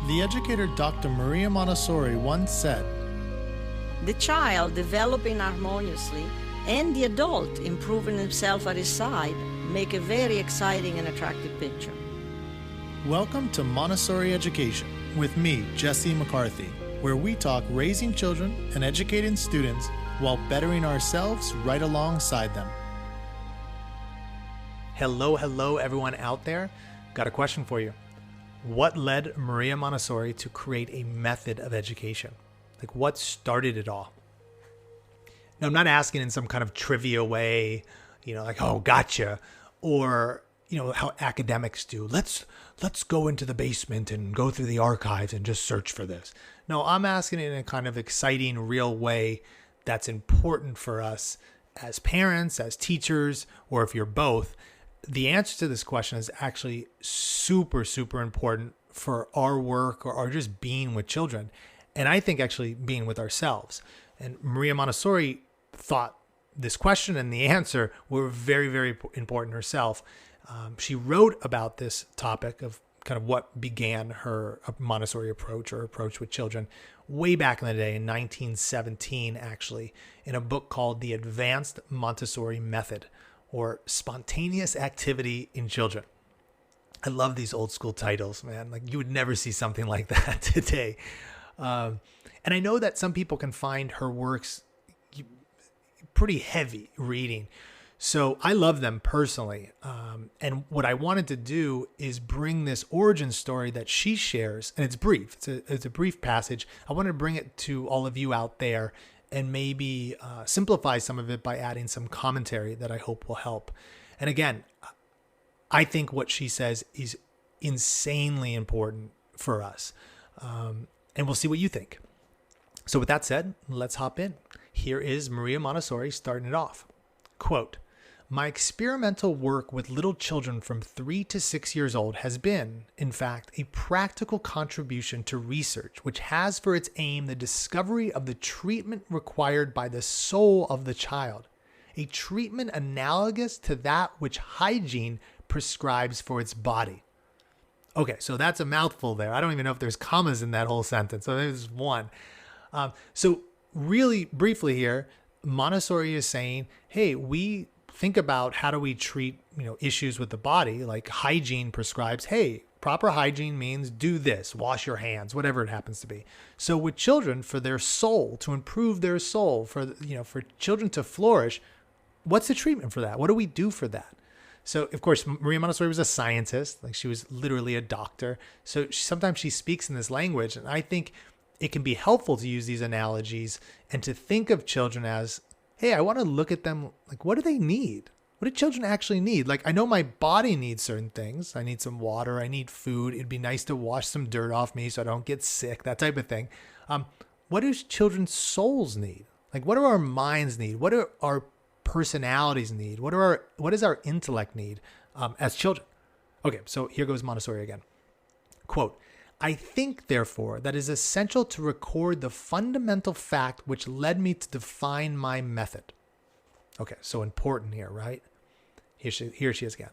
The educator Dr. Maria Montessori once said, "The child developing harmoniously and the adult improving himself at his side make a very exciting and attractive picture." Welcome to Montessori Education with me, Jesse McCarthy, where we talk raising children and educating students while bettering ourselves right alongside them. Hello, everyone out there. Got a question for you. What led Maria Montessori to create a method of education? Like, what started it all? Now, I'm not asking in some kind of trivia way, like, oh, gotcha, or, how academics do. Let's go into the basement and go through the archives and just search for this. No, I'm asking in a kind of exciting, real way that's important for us as parents, as teachers, or if you're both. The answer to this question is actually super, super important for our work or just being with children. And I think actually being with ourselves. And Maria Montessori thought this question and the answer were very, very important herself. She wrote about this topic of kind of what began her Montessori approach or approach with children way back in the day in 1917, actually, in a book called The Advanced Montessori Method, or Spontaneous Activity in Children. I love these old school titles, man. Like, you would never see something like that today. And I know that some people can find her works pretty heavy reading. So I love them personally. And what I wanted to do is bring this origin story that she shares, and it's brief. It's a brief passage. I wanted to bring it to all of you out there and maybe simplify some of it by adding some commentary that I hope will help. And again, I think what she says is insanely important for us. And we'll see what you think. So with that said, let's hop in. Here is Maria Montessori starting it off. Quote, "My experimental work with little children from 3 to 6 years old has been, in fact, a practical contribution to research which has for its aim the discovery of the treatment required by the soul of the child, a treatment analogous to that which hygiene prescribes for its body." Okay, so that's a mouthful there. I don't even know if there's commas in that whole sentence. So there's one. So really briefly here, Montessori is saying, hey, we think about how do we treat, issues with the body, like hygiene prescribes, hey, proper hygiene means do this, wash your hands, whatever it happens to be. So with children, for their soul, to improve their soul, for children to flourish, what's the treatment for that? What do we do for that? So, of course, Maria Montessori was a scientist, like she was literally a doctor. So sometimes she speaks in this language, and I think it can be helpful to use these analogies and to think of children as, hey, I want to look at them like, what do they need? What do children actually need? Like, I know my body needs certain things. I need some water. I need food. It'd be nice to wash some dirt off me so I don't get sick, that type of thing. What do children's souls need? Like, what do our minds need? What do our personalities need? What does our intellect need as children? Okay, so here goes Montessori again. Quote, "I think, therefore, that it is essential to record the fundamental fact which led me to define my method." Okay, so important here, right? Here she is again.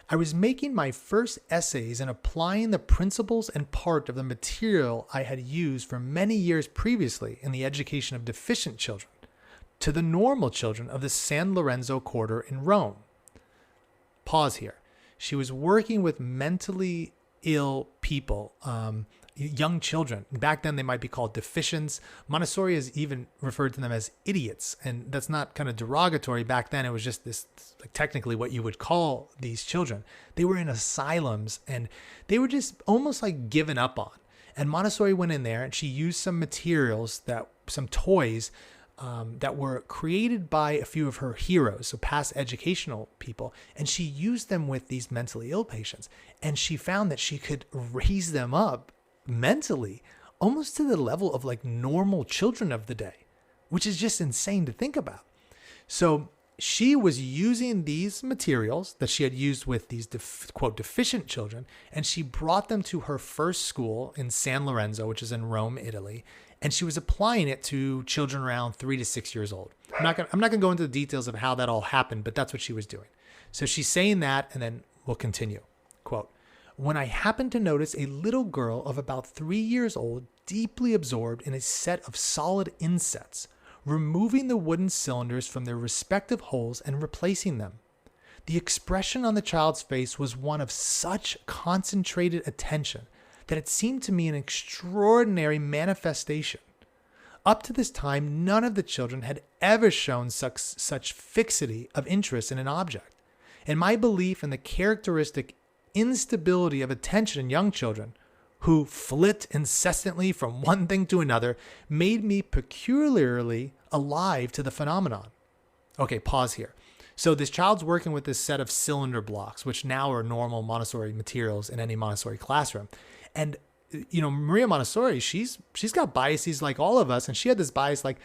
"I was making my first essays and applying the principles and part of the material I had used for many years previously in the education of deficient children to the normal children of the San Lorenzo quarter in Rome." Pause here. She was working with mentally ill people, young children. Back then they might be called deficients. Montessori has even referred to them as idiots. And that's not kind of derogatory. Back then it was just this, like, technically what you would call these children. They were in asylums and they were just almost like given up on. And Montessori went in there and she used some materials, some toys that were created by a few of her heroes, so past educational people, and she used them with these mentally ill patients. And she found that she could raise them up mentally almost to the level of like normal children of the day, which is just insane to think about. So she was using these materials that she had used with these quote deficient children, and she brought them to her first school in San Lorenzo, which is in Rome, Italy. And she was applying it to children around 3 to 6 years old. I'm not gonna go into the details of how that all happened, but that's what she was doing. So she's saying that, and then we'll continue. Quote, when I happened to notice a little girl of about 3 years old deeply absorbed in a set of solid insets, removing the wooden cylinders from their respective holes and replacing them. The expression on the child's face was one of such concentrated attention that it seemed to me an extraordinary manifestation. Up to this time, none of the children had ever shown such fixity of interest in an object, and my belief in the characteristic instability of attention in young children, who flit incessantly from one thing to another, made me peculiarly alive to the phenomenon. Okay, pause here. So this child's working with this set of cylinder blocks, which now are normal Montessori materials in any Montessori classroom. And, Maria Montessori, she's got biases like all of us. And she had this bias like,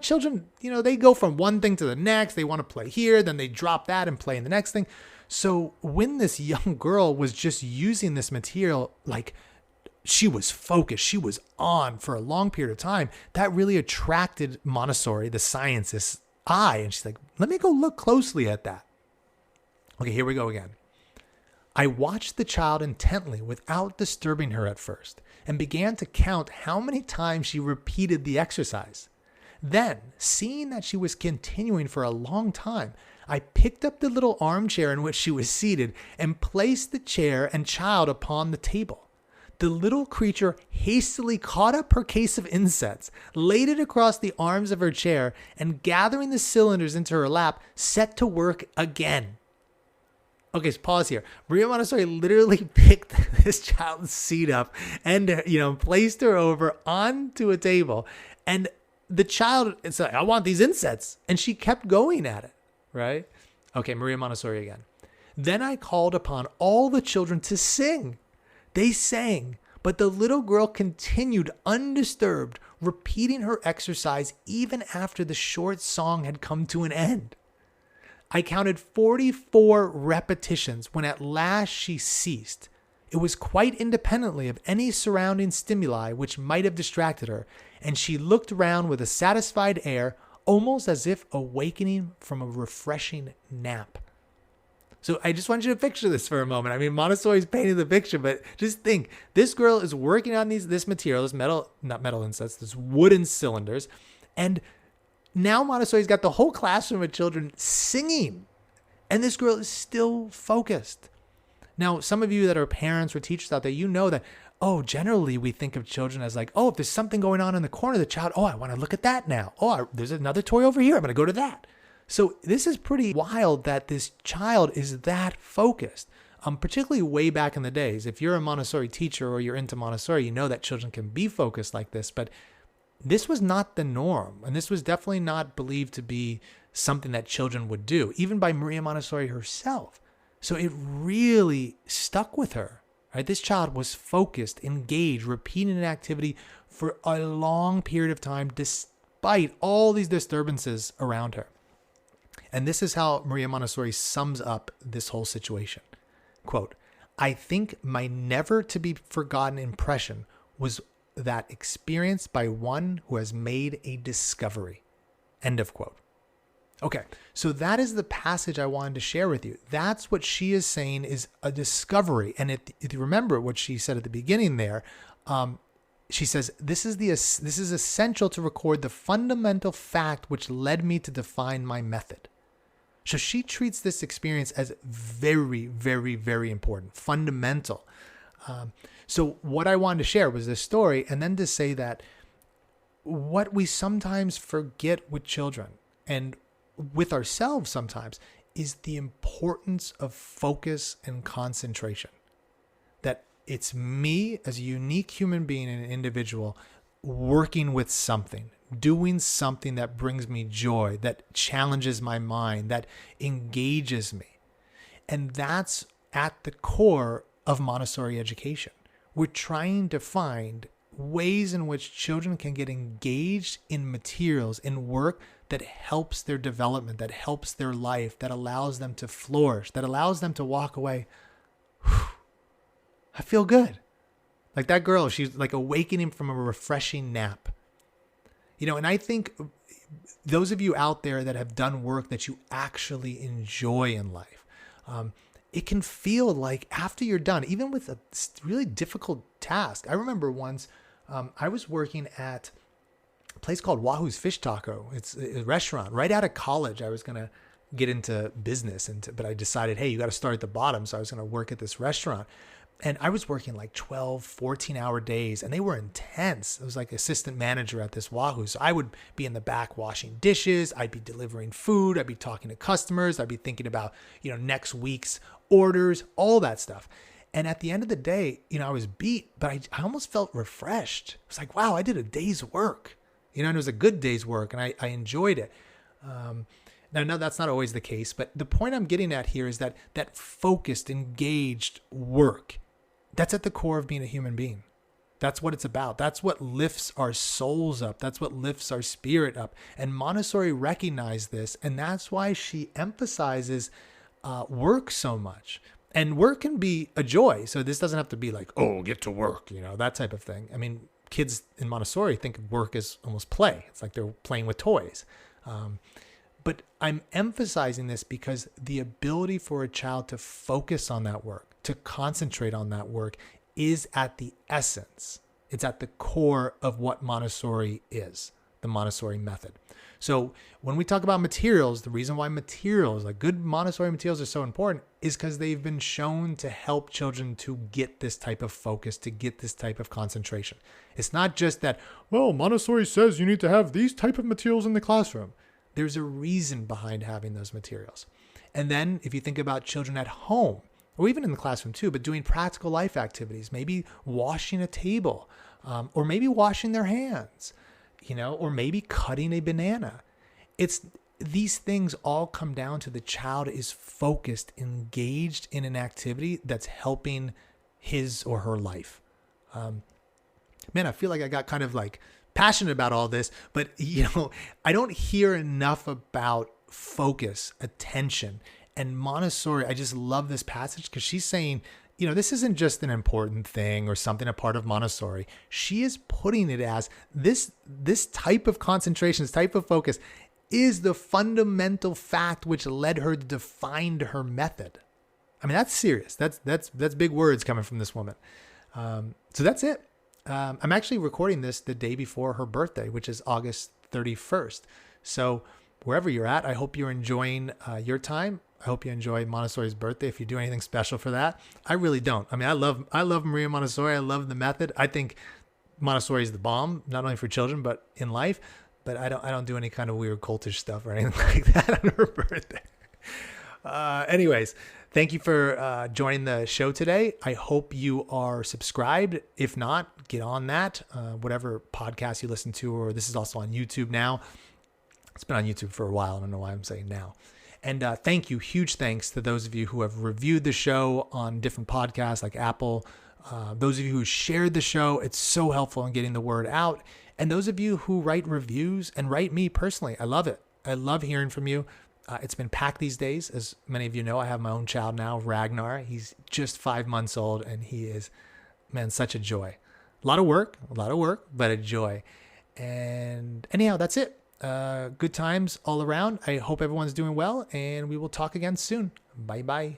children, they go from one thing to the next. They want to play here, then they drop that and play in the next thing. So when this young girl was just using this material, like she was focused, she was on for a long period of time, that really attracted Montessori, the scientist's eye. And she's like, let me go look closely at that. Okay, here we go again. I watched the child intently without disturbing her at first and began to count how many times she repeated the exercise. Then, seeing that she was continuing for a long time, I picked up the little armchair in which she was seated and placed the chair and child upon the table. The little creature hastily caught up her case of insets, laid it across the arms of her chair, and gathering the cylinders into her lap, set to work again. Okay, so pause here. Maria Montessori literally picked this child's seat up and, placed her over onto a table. And the child, it's like, I want these insets. And she kept going at it, right? Okay, Maria Montessori again. Then I called upon all the children to sing. They sang, but the little girl continued undisturbed, repeating her exercise even after the short song had come to an end. I counted 44 repetitions when at last she ceased. It was quite independently of any surrounding stimuli which might have distracted her, and she looked round with a satisfied air, almost as if awakening from a refreshing nap. So I just want you to picture this for a moment. I mean, Montessori's painting the picture, but just think, this girl is working on this material, this wooden cylinders, and now Montessori's got the whole classroom of children singing, and this girl is still focused. Now, some of you that are parents or teachers out there, you know that, generally we think of children as like, if there's something going on in the corner of the child, I want to look at that now. There's another toy over here. I'm going to go to that. So this is pretty wild that this child is that focused, particularly way back in the days. If you're a Montessori teacher or you're into Montessori, you know that children can be focused like this, but this was not the norm. And this was definitely not believed to be something that children would do, even by Maria Montessori herself. So it really stuck with her, right? This child was focused, engaged, repeating an activity for a long period of time, despite all these disturbances around her. And this is how Maria Montessori sums up this whole situation. Quote, I think my never to be forgotten impression was that experienced by one who has made a discovery. End of quote. Okay, so that is the passage I wanted to share with you. That's what she is saying is a discovery. And if you remember what she said at the beginning there, she says, this is essential to record the fundamental fact which led me to define my method. So she treats this experience as very, very, very important, fundamental. So what I wanted to share was this story, and then to say that what we sometimes forget with children and with ourselves sometimes is the importance of focus and concentration. That it's me as a unique human being and an individual working with something, doing something that brings me joy, that challenges my mind, that engages me. And that's at the core of Montessori education. We're trying to find ways in which children can get engaged in materials, in work that helps their development, that helps their life, that allows them to flourish, that allows them to walk away. I feel good. Like that girl, she's like awakening from a refreshing nap. And I think those of you out there that have done work that you actually enjoy in life, it can feel like after you're done, even with a really difficult task. I remember once I was working at a place called Wahoo's Fish Taco. It's a restaurant right out of college. I was going to get into business, but I decided, hey, you got to start at the bottom. So I was going to work at this restaurant. And I was working like 12, 14-hour days, and they were intense. I was like assistant manager at this Wahoo. So I would be in the back washing dishes. I'd be delivering food. I'd be talking to customers. I'd be thinking about, next week's orders, all that stuff. And at the end of the day, I was beat, but I almost felt refreshed. It was like, wow, I did a day's work, and it was a good day's work, and I enjoyed it. Now, no, that's not always the case, but the point I'm getting at here is that focused, engaged work, that's at the core of being a human being. That's what it's about. That's what lifts our souls up. That's what lifts our spirit up. And Montessori recognized this, and that's why she emphasizes work so much. And work can be a joy. So this doesn't have to be like, oh, get to work, that type of thing. I mean, kids in Montessori think of work as almost play. It's like they're playing with toys. But I'm emphasizing this because the ability for a child to focus on that work, to concentrate on that work, is at the essence. It's at the core of what Montessori is, the Montessori method. So when we talk about materials, the reason why materials, like good Montessori materials, are so important is because they've been shown to help children to get this type of focus, to get this type of concentration. It's not just that, well, Montessori says you need to have these type of materials in the classroom. There's a reason behind having those materials. And then if you think about children at home, or even in the classroom too, but doing practical life activities, maybe washing a table, or maybe washing their hands, or maybe cutting a banana. These things all come down to the child is focused, engaged in an activity that's helping his or her life. Man, I feel like I got kind of like passionate about all this, but I don't hear enough about focus, attention. And Montessori, I just love this passage because she's saying, this isn't just an important thing or something a part of Montessori. She is putting it as this type of concentration, this type of focus is the fundamental fact which led her to define her method. I mean, that's serious. That's big words coming from this woman. So that's it. I'm actually recording this the day before her birthday, which is August 31st. So wherever you're at, I hope you're enjoying your time. I hope you enjoy Montessori's birthday. If you do anything special for that, I really don't. I mean, I love Maria Montessori. I love the method. I think Montessori is the bomb, not only for children, but in life. But I don't do any kind of weird cultish stuff or anything like that on her birthday. Anyways, thank you for joining the show today. I hope you are subscribed. If not, get on that. Whatever podcast you listen to, or this is also on YouTube now. It's been on YouTube for a while. I don't know why I'm saying now. And thank you. Huge thanks to those of you who have reviewed the show on different podcasts like Apple. Those of you who shared the show. It's so helpful in getting the word out. And those of you who write reviews and write me personally. I love it. I love hearing from you. It's been packed these days. As many of you know, I have my own child now, Ragnar. He's just 5 months old, and he is, man, such a joy. A lot of work, but a joy. And anyhow, that's it. Good times all around. I hope everyone's doing well, and we will talk again soon. Bye-bye.